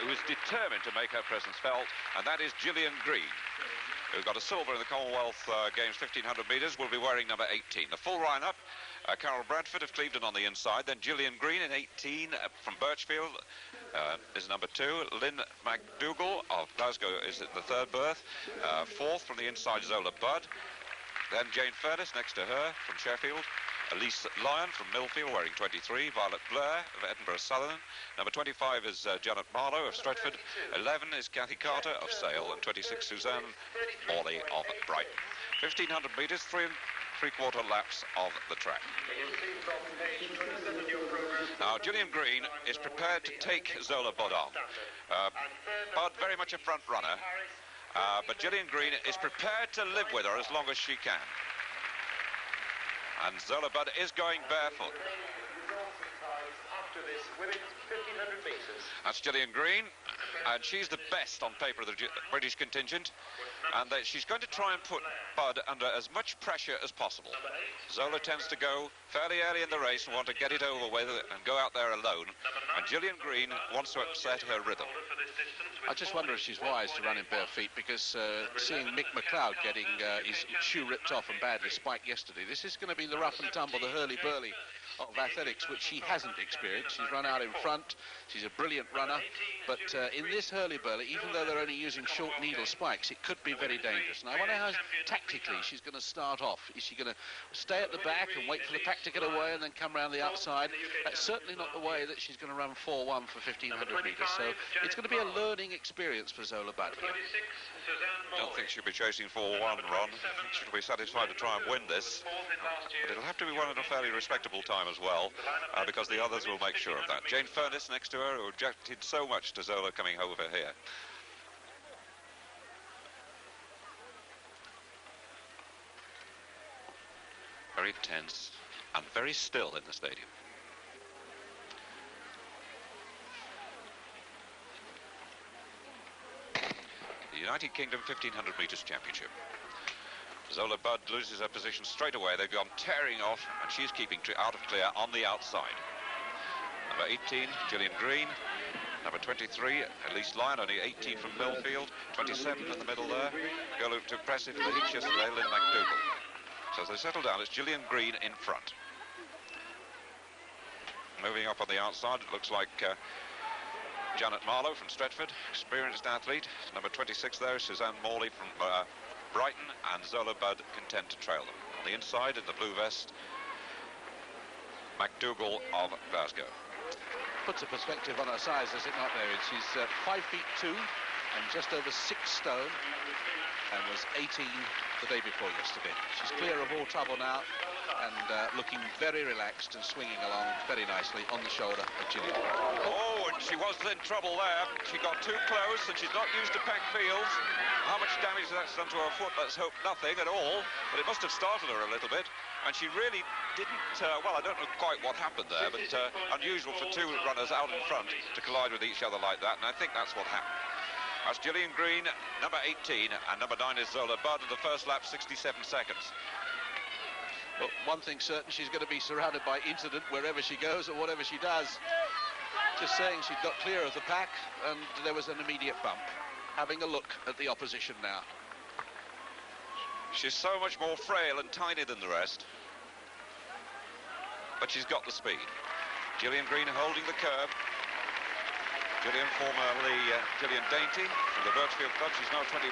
who is determined to make her presence felt, and that is Gillian Green, who got a silver in the Commonwealth Games 1500 metres, will be wearing number 18. The full line-up, Carol Bradford of Clevedon on the inside, then Gillian Green in 18 from Birchfield is number 2. Lynn McDougall of Glasgow is in the third berth. Fourth from the inside, Zola Budd. Then Jane Furness next to her from Sheffield. Elise Lyon from Millfield wearing 23. Violet Blair of Edinburgh Southern. Number 25 is Janet Marlowe of Stretford. 11 is Kathy Carter of Sale. And 26 Suzanne Morley of Brighton. 1500 metres, 3 3/4 laps of the track. Now Gillian Green is prepared to take Zola Budd on. Budd very much a front runner, but Gillian Green is prepared to live with her as long as she can. And Zola Budd is going barefoot. That's Gillian Green, and she's the best on paper of the British contingent, and she's going to try and put Budd under as much pressure as possible. Zola tends to go fairly early in the race and want to get it over with and go out there alone, and Gillian Green wants to upset her rhythm. I just wonder if she's wise to run in bare feet, because seeing Mick McLeod getting his shoe ripped off and badly spiked yesterday, this is going to be the rough and tumble, the hurly-burly of athletics, which she hasn't experienced. She's run out in front, she's a brilliant runner, but in this hurly-burly, even though they're only using short needle spikes, it could be very dangerous. And I wonder how tactically she's going to start off. Is she going to stay at the back and wait for the pack to get away and then come round the outside? That's certainly not the way that she's going to run 4-1 for 1500 metres, so it's going to be a learning experience for Zola Budd here. I don't think she'll be chasing 4-1, Ron. I think she'll be satisfied to try and win this, but it'll have to be won at a fairly respectable time as well, because the others will make sure of that. Jane Furness next to her, who objected so much to Zola coming over here. Very tense and very still in the stadium. The United Kingdom 1500 metres championship. Zola Budd loses her position straight away. They've gone tearing off, and she's keeping out of clear on the outside. Number 18, Gillian Green. Number 23, Elise Lyon, only 18 from Millfield. 27 in the middle there. Girl who took impressive in the heats yesterday, Lynn McDougall. So as they settle down, it's Gillian Green in front. Moving up on the outside, it looks like Janet Marlowe from Stretford, experienced athlete. Number 26 there, Suzanne Morley from Brighton, and Zola Budd content to trail them. On the inside, in the blue vest, McDougall of Glasgow. Puts a perspective on her size, does it not, David? She's 5'2" and just over 6 stone, and was 18 the day before yesterday. She's clear of all trouble now, and looking very relaxed and swinging along very nicely on the shoulder of Gillian. Oh, and she was in trouble there. She got too close, and she's not used to packed fields. How much damage that's done to her foot, let's hope nothing at all, but it must have startled her a little bit, and she really didn't, well, I don't know quite what happened there, but unusual for two runners out in front to collide with each other like that, and I think that's what happened. That's Gillian Green, number 18, and number 9 is Zola Budd, and the first lap, 67 seconds. Well, one thing's certain, she's going to be surrounded by incident wherever she goes or whatever she does. Just saying, she'd got clear of the pack, and there was an immediate bump. Having a look at the opposition now. She's so much more frail and tiny than the rest, but she's got the speed. Gillian Green holding the curve. Gillian, formerly Gillian Dainty from the Birchfield Club. She's now 25,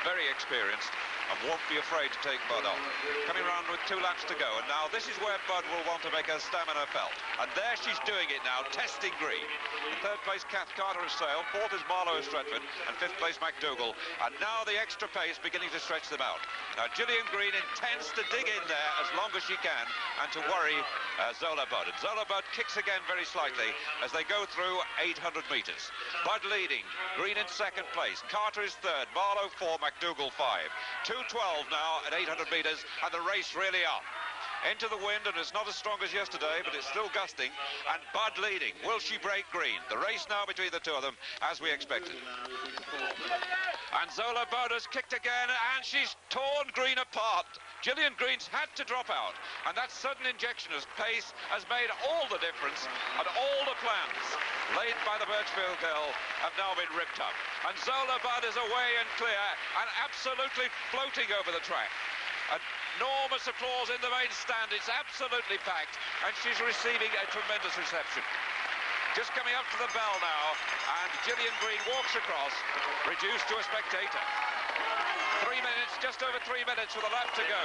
very experienced, and won't be afraid to take Budd on. Coming around with 2 laps to go, and now this is where Budd will want to make her stamina felt. And there she's doing it now, testing Green. In 3rd place, Kath Carter of Sale. 4th is Marlowe of Stretford, and 5th place, McDougall. And now the extra pace beginning to stretch them out. Now Gillian Green intends to dig in there as long as she can, and to worry Zola Budd. And Zola Budd kicks again very slightly as they go through 800 metres. Budd leading, Green in 2nd place. Carter is 3rd, Marlowe 4, McDougall 5. 2:12 now at 800 metres, and the race really up. into the wind, and it's not as strong as yesterday, but it's still gusting. And Bud leading. Will she break Green? The race now between the two of them, as we expected. And Zola Budd has kicked again, and she's torn Green apart. Gillian Green's had to drop out, and that sudden injection of pace has made all the difference, and all the plans laid by the Birchfield girl have now been ripped up. And Zola Budd is away and clear, and absolutely floating over the track. Enormous applause in the main stand. It's absolutely packed, and she's receiving a tremendous reception. Just coming up to the bell now, and Gillian Green walks across, reduced to a spectator. 3 minutes, just over 3 minutes with a lap to go.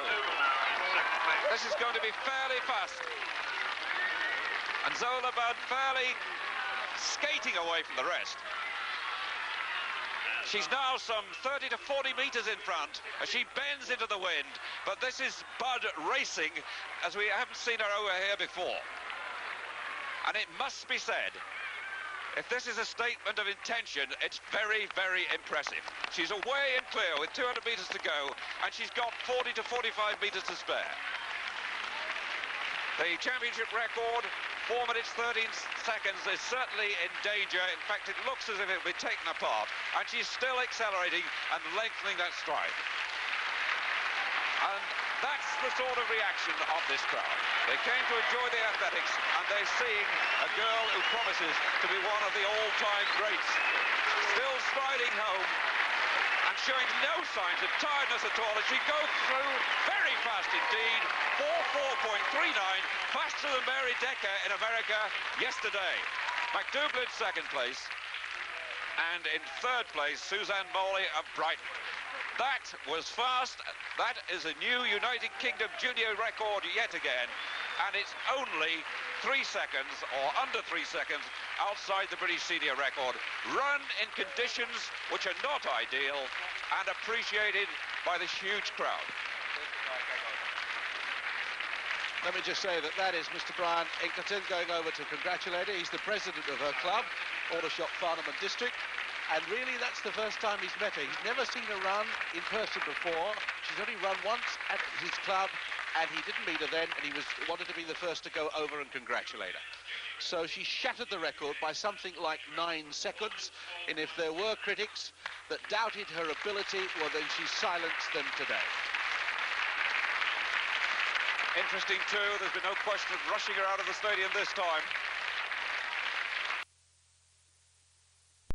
This is going to be fairly fast. And Zola Budd fairly skating away from the rest. She's now some 30 to 40 metres in front as she bends into the wind, but this is Budd racing as we haven't seen her over here before. And it must be said, if this is a statement of intention, it's very, very impressive. She's away and clear with 200 metres to go, and she's got 40 to 45 metres to spare. The championship record, 4 minutes 13 seconds, is certainly in danger. In fact, it looks as if it will be taken apart, and she's still accelerating and lengthening that stride. And that's the sort of reaction of this crowd. They came to enjoy the athletics, and they're seeing a girl who promises to be one of the all-time greats. Still striding home and showing no signs of tiredness at all as she goes through very fast indeed. 4.39, faster than Mary Decker in America yesterday. McDougall in second place, and in third place, Suzanne Morley of Brighton. That was fast. That is a new United Kingdom junior record yet again, and it's only 3 seconds, or under 3 seconds, outside the British senior record, run in conditions which are not ideal and appreciated by this huge crowd. Let me just say that that is Mr. Brian Inkerton going over to congratulate her. He's the president of her club, Aldershot Farnham District, and really that's the first time he's met her. He's never seen her run in person before. She's only run once at his club, and he didn't meet her then, and he wanted to be the first to go over and congratulate her. So she shattered the record by something like 9 seconds, and if there were critics that doubted her ability, well, then she silenced them today. Interesting too, there's been no question of rushing her out of the stadium this time.